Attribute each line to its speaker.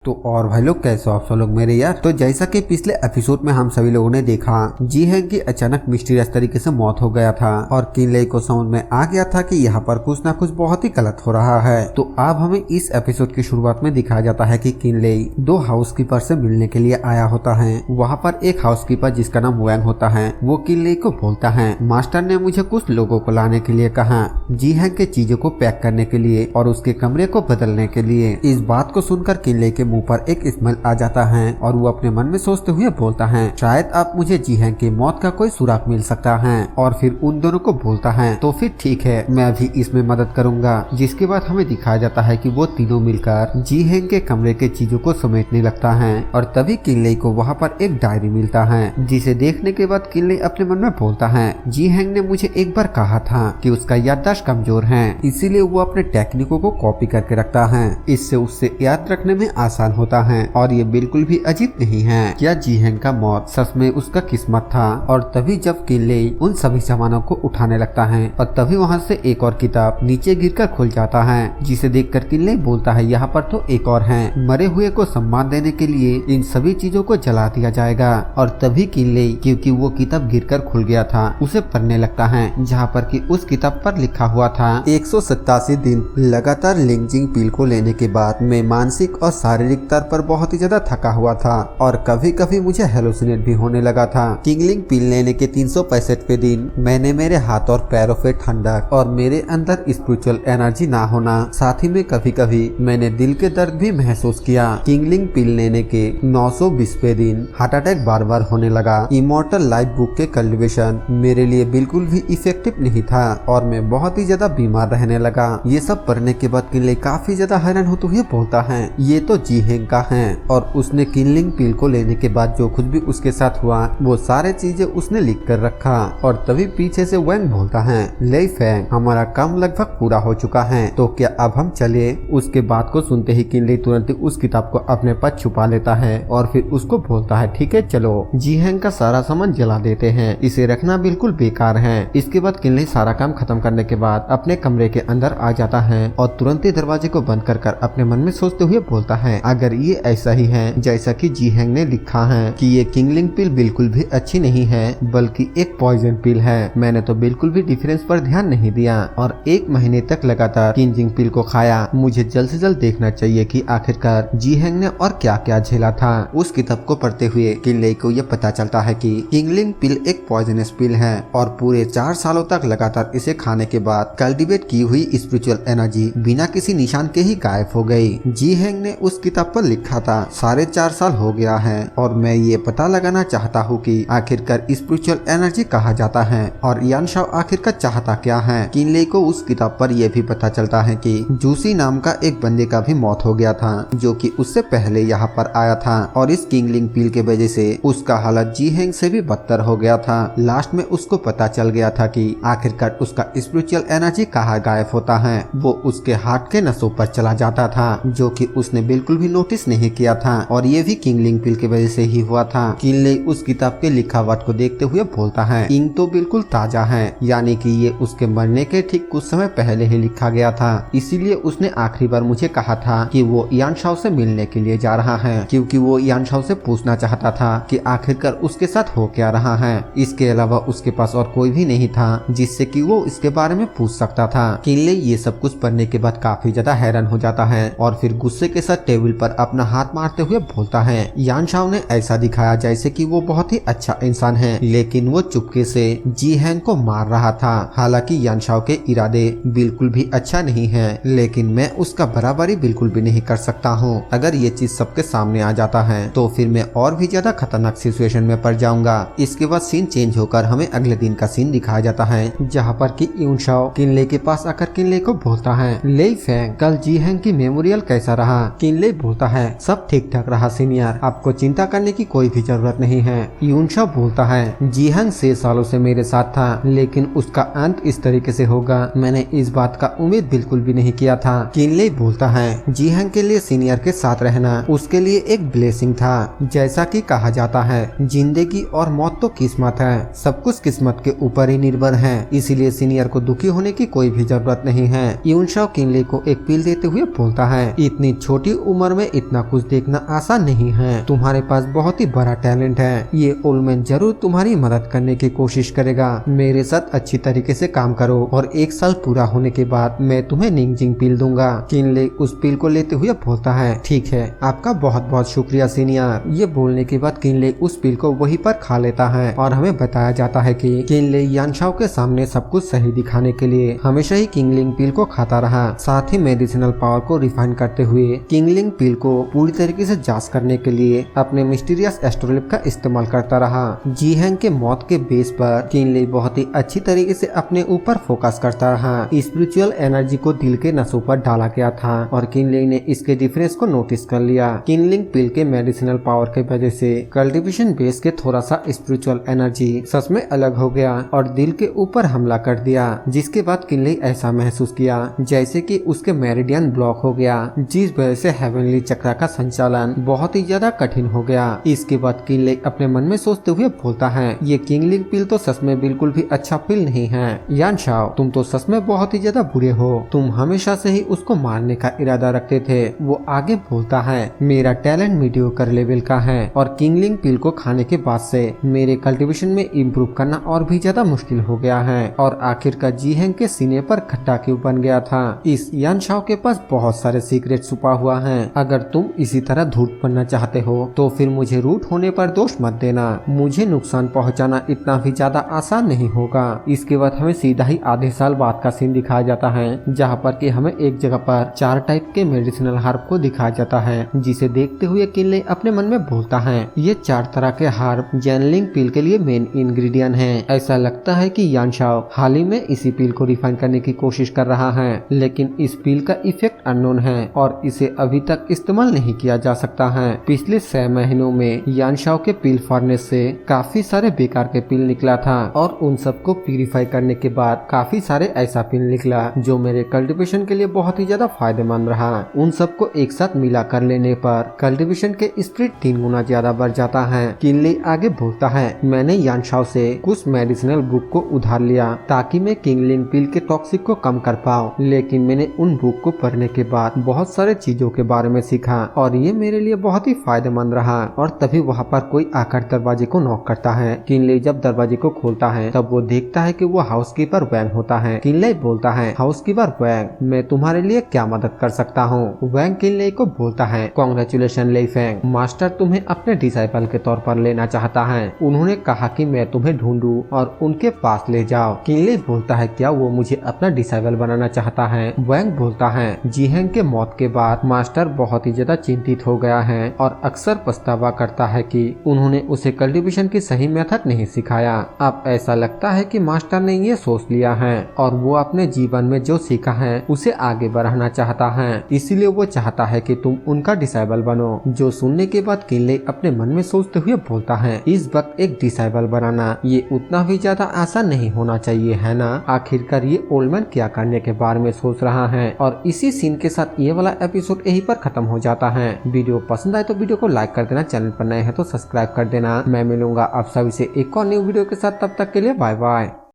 Speaker 1: तो और भाई लोग कैसे हो आप सब लोग मेरे यार। तो जैसा कि पिछले एपिसोड में हम सभी लोगों ने देखा जी हैंग की अचानक मिस्टीरियस तरीके से मौत हो गया था और किनले को समझ में आ गया था कि यहाँ पर कुछ ना कुछ बहुत ही गलत हो रहा है। तो अब हमें इस एपिसोड की शुरुआत में दिखाया जाता है कि किनले दो हाउसकीपर से मिलने के लिए आया होता है। वहाँ पर एक हाउसकीपर जिसका नाम वैंग होता है वो किनले को बोलता है, मास्टर ने मुझे कुछ लोगों को लाने के लिए कहा, जी हैंग के चीजों को पैक करने के लिए और उसके कमरे को बदलने के लिए। इस बात को सुनकर किनले के मुंह पर एक स्मेल आ जाता है और वो अपने मन में सोचते हुए बोलता है, शायद अब मुझे जी हैंग की मौत का कोई सुराग मिल सकता है। और फिर उन दोनों को बोलता है, तो फिर ठीक है मैं भी इसमें मदद करूंगा। जिसके बाद हमें दिखाया जाता है कि वो तीनों मिलकर जी हैंग के कमरे के चीजों को समेटने लगता है और तभी किनले को वहाँ पर एक डायरी मिलता है, जिसे देखने के बाद किनले अपने मन में बोलता है, जी हैंग ने मुझे एक बार कहा था कि उसका याददाश्त कमजोर है, इसीलिए वो अपने टेक्निकों को कॉपी करके रखता है। इससे उससे याद रखने में आसान होता है और ये बिल्कुल भी अजीब नहीं है। क्या जी हैंग का मौत सच में उसका किस्मत था? और तभी जब किनले उन सभी सामानों को उठाने लगता है और तभी वहाँ से एक और किताब नीचे गिरकर खुल जाता है, जिसे देखकर किनले बोलता है, यहाँ पर तो एक और है, मरे हुए को सम्मान देने के लिए इन सभी चीजों को जला दिया जाएगा। और तभी किनले, क्योंकि वो किताब गिरकर खुल गया था, उसे पढ़ने लगता है, जहाँ पर कि उस किताब पर लिखा हुआ था, 187 दिन लगातार लिंजिंग पिल को लेने के बाद मैं मानसिक और शारीरिक स्तर पर बहुत ही ज्यादा थका हुआ था और कभी कभी मुझे हेलुसिनेट भी होने लगा था। किंगलिंग पिल लेने के 365वें दिन मैंने मेरे हाथ और पैरों पे ठंडक और मेरे अंदर स्पिरिचुअल एनर्जी ना होना, साथ ही में कभी कभी मैंने दिल के दर्द भी महसूस किया। किंगलिंग पिल लेने के 920वें दिन हार्ट अटैक बार बार होने लगा। इमोर्टल लाइफ बुक के कल्टिवेशन मेरे लिए बिल्कुल भी इफेक्टिव नहीं था और मैं बहुत ही ज्यादा बीमार रहने लगा। ये सब पढ़ने के बाद किनले काफी ज्यादा हैरान होते हुए बोलता है, ये तो जी हैंग का है। और उसने किनलिंग पिल को लेने के बाद जो कुछ भी उसके साथ हुआ वो सारे चीजें उसने लिख कर रखा। और तभी पीछे से वैंग बोलता है, ले फैंग, हमारा काम लगभग पूरा हो चुका है, तो क्या अब हम चले? उसके बात को सुनते ही किनले तुरंत उस किताब को अपने पास छुपा लेता है और फिर उसको बोलता है, ठीक है चलो। जी हैंग का सारा सामान जला देते हैं, इसे रखना बिल्कुल बेकार है। इसके बाद किनले सारा काम खत्म करने के बाद अपने कमरे के अंदर आ जाता है और तुरंत ही दरवाजे को बंद कर अपने मन में सोचते हुए बोलता है, अगर ये ऐसा ही है जैसा कि जी हैंग ने लिखा है कि ये किंगलिंग पिल बिल्कुल भी अच्छी नहीं है बल्कि एक पॉइजन पिल है, मैंने तो बिल्कुल भी डिफरेंस पर ध्यान नहीं दिया और 1 महीने तक लगातार किंगलिंग पिल को खाया। मुझे जल्द से जल्द देखना चाहिए कि आखिरकार जी हैंग ने और क्या क्या झेला था। उस किताब को पढ़ते हुए किनले को यह पता चलता है कि किंगलिंग पिल एक पॉइजनस पिल है और पूरे 4 सालों तक लगातार इसे खाने के बाद कल्टीवेट की हुई स्पिरिचुअल एनर्जी बिना किसी निशान के ही गायब हो गई। जी हैंग ने उस किताब पर लिखा था, 4.5 साल हो गया है और मैं ये पता लगाना चाहता हूँ कि आखिरकार स्पिरिचुअल एनर्जी कहा जाता है और यान शाओ आखिरकार चाहता क्या है। किनले को उस किताब पर यह भी पता चलता है कि जूसी नाम का एक बंदे का भी मौत हो गया था जो कि उससे पहले यहाँ पर आया था और इस किंगलिंग पिल के वजह से उसका हालत जी हैंग से भी बदतर हो गया था। लास्ट में उसको पता चल गया था कि आखिरकार उसका स्पिरिचुअल एनर्जी कहाँ गायब होता है, वो उसके हार्ट के नसों पर चला जाता था, जो कि उसने बिल्कुल भी नोटिस नहीं किया था और ये भी किंगलिंग पिल की वजह से ही हुआ था। किनले उस किताब के लिखावट को देखते हुए बोलता है, इंक तो बिल्कुल ताजा है, यानी कि ये उसके मरने के ठीक कुछ समय पहले ही लिखा गया था, इसीलिए उसने आखिरी बार मुझे कहा था कि वो यान शाओ से मिलने के लिए जा रहा है, क्योंकि वो यान शाओ से पूछना चाहता था कि आखिरकार उसके साथ हो क्या रहा है। इसके अलावा उसके पास और कोई भी नहीं था जिससे कि वो इसके बारे में पूछ सकता था। किनले ये सब कुछ पढ़ने के बाद काफी ज्यादा हैरान हो जाता है और फिर गुस्से के साथ टेबल पर अपना हाथ मारते हुए बोलता है, यान शाओ ने ऐसा दिखाया जैसे कि वो बहुत ही अच्छा इंसान है, लेकिन वो चुपके से जी हैंग को मार रहा था। हालांकि यान शाओ के इरादे बिल्कुल भी अच्छा नहीं है, लेकिन मैं उसका बराबरी बिल्कुल भी नहीं कर सकता हूँ। अगर ये चीज सबके सामने आ जाता है तो फिर मैं और भी ज्यादा खतरनाक सिचुएशन में पड़ जाऊंगा। इसके बाद सीन चेंज होकर हमें अगले दिन का सीन दिखाया जाता है, जहाँ पर कि यून शाओ किनले के पास आकर किनले को बोलता है, ले फैंग, कल जी हैंग की मेमोरियल कैसा रहा? किनले बोलता है, सब ठीक ठाक रहा सीनियर, आपको चिंता करने की कोई भी जरूरत नहीं है। यून शाओ बोलता है, जी हैंग 6 सालों से मेरे साथ था, लेकिन उसका अंत इस तरीके से होगा मैंने इस बात का उम्मीद बिल्कुल भी नहीं किया था। किनले बोलता है, जी हैंग के लिए सीनियर के साथ रहना उसके लिए एक ब्लेसिंग था। जैसा कि कहा जाता है, जिंदगी और मौत तो किस्मत है, सब कुछ किस्मत के ऊपर ही निर्भर है, इसीलिए सीनियर को दुखी होने की कोई भी जरूरत नहीं है। यून शाओ किनले को एक पील देते हुए बोलता है, इतनी छोटी उम्र उम्र में इतना कुछ देखना आसान नहीं है। तुम्हारे पास बहुत ही बड़ा टैलेंट है। ये ओल्ड जरूर तुम्हारी मदद करने की कोशिश करेगा। मेरे साथ अच्छी तरीके से काम करो और 1 साल पूरा होने के बाद मैं तुम्हें निंगजिंग पिल दूंगा। किनले उस पिल को लेते हुए बोलता है, ठीक है, आपका बहुत बहुत शुक्रिया सीनियर। ये बोलने के बाद किनले उस पिल को वहीं पर खा लेता है और हमें बताया जाता है कि किनले यानशाओ के सामने सब कुछ सही दिखाने के लिए हमेशा ही किंगलिंग पिल को खाता रहा। साथ ही मेडिसिनल पावर को रिफाइन करते हुए किंगलिंग पिल को पूरी तरीके से जांच करने के लिए अपने मिस्टीरियस एस्ट्रोलिप का इस्तेमाल करता रहा। जी हैंग के मौत के बेस पर किनले बहुत ही अच्छी तरीके से अपने ऊपर फोकस करता रहा। स्पिरिचुअल एनर्जी को दिल के नसों पर डाला गया था और किनले ने इसके डिफरेंस को नोटिस कर लिया। किंगलिंग पिल के मेडिसिनल पावर के वजह से कल्टीवेशन बेस के थोड़ा सा स्पिरिचुअल एनर्जी सच में अलग हो गया और दिल के ऊपर हमला कर दिया, जिसके बाद किनले ऐसा महसूस किया जैसे कि उसके मेरिडियन ब्लॉक हो गया, जिस वजह से हेवनली चक्र का संचालन बहुत ही ज्यादा कठिन हो गया। इसके बाद किनले अपने मन में सोचते हुए बोलता है, ये किंगलिंग पिल तो सच में बिल्कुल भी अच्छा पिल नहीं है। यानशाओ, तुम तो सच में बहुत ही ज्यादा बुरे हो। तुम हमेशा से ही उसको मारने का इरादा रखते थे। वो आगे बोलता है, मेरा टैलेंट मीडियोकर लेवल का है और किंगलिंग पिल को खाने के बाद से मेरे कल्टीवेशन में इम्प्रूव करना और भी ज्यादा मुश्किल हो गया है और आखिरकार जी हैंग के सीने पर खट्टा क्यों बन गया था। इस यानशाओ के पास बहुत सारे सीक्रेट छुपा हुआ है। अगर तुम इसी तरह धूर्त बनना चाहते हो तो फिर मुझे रूट होने पर दोष मत देना। मुझे नुकसान पहुंचाना इतना भी ज्यादा आसान नहीं होगा। इसके बाद हमें सीधा ही आधे साल बाद का सीन दिखाया जाता है, जहाँ पर कि हमें एक जगह पर 4 टाइप के मेडिसिनल हर्ब को दिखाया जाता है, जिसे देखते हुए किनले अपने मन में बोलता है, ये 4 तरह के हर्ब जैनलिंग पिल के लिए मेन इंग्रेडिएंट हैं। ऐसा लगता है कि यानशाओ हाल ही में इसी पिल को रिफाइन करने की कोशिश कर रहा है, लेकिन इस पिल का इफेक्ट अननोन है और इसे अभी तक इस्तेमाल नहीं किया जा सकता है। पिछले 6 महीनों में यानशाओ के पिल फर्नेस से काफी सारे बेकार के पिल निकला था और उन सबको प्यूरिफाई करने के बाद काफी सारे ऐसा पिल निकला जो मेरे कल्टीवेशन के लिए बहुत ही ज्यादा फायदेमंद रहा। उन सबको एक साथ मिला कर लेने पर कल्टीवेशन के स्पीड 3 गुना ज्यादा बढ़ जाता है। किनले आगे बोलता है, मैंने यानशाओ से कुछ मेडिसिनल बुक को उधार लिया ताकि मैं किंगलिंग पिल के टॉक्सिक को कम कर पाऊँ, लेकिन मैंने उन बुक को पढ़ने के बाद बहुत सारे चीजों के बारे में सीखा और ये मेरे लिए बहुत ही फायदेमंद रहा। और तभी वहाँ पर कोई आकर दरवाजे को नॉक करता है। किनले जब दरवाजे को खोलता है तब वो देखता है कि वो हाउसकीपर वैंग होता है। किनले बोलता है, हाउसकीपर वैंग, मैं तुम्हारे लिए क्या मदद कर सकता हूँ। वैंग किनले को बोलता है, कांग्रेचुलेशन ले फैंग, मास्टर तुम्हें अपने डिसाइपल के तौर पर लेना चाहता है। उन्होंने कहा कि मैं तुम्हें ढूंढूं और उनके पास ले जाओ। किनले बोलता है, क्या वो मुझे अपना डिसाइपल बनाना चाहता है। वैंग बोलता है, जी हैंग के मौत के बाद मास्टर बहुत ही ज्यादा चिंतित हो गया है और अक्सर पछतावा करता है कि उन्होंने उसे कल्टीवेशन की सही मेथड नहीं सिखाया। अब ऐसा लगता है कि मास्टर ने ये सोच लिया है और वो अपने जीवन में जो सीखा है उसे आगे बढ़ाना चाहता है, इसीलिए वो चाहता है कि तुम उनका डिसाइबल बनो। जो सुनने के बाद किनले अपने मन में सोचते हुए बोलता है, इस वक्त एक डिसाइबल बनाना ये उतना भी ज्यादा आसान नहीं होना चाहिए, है ना। आखिरकार ये ओल्ड मैन क्या करने के बारे में सोच रहा है। और इसी सीन के साथ ये वाला एपिसोड यहीं पर खत्म हो जाता है। वीडियो पसंद आए तो वीडियो को लाइक कर देना, चैनल पर नए हैं तो सब्सक्राइब कर देना। मैं मिलूंगा आप सभी से एक और न्यू वीडियो के साथ, तब तक के लिए बाय बाय।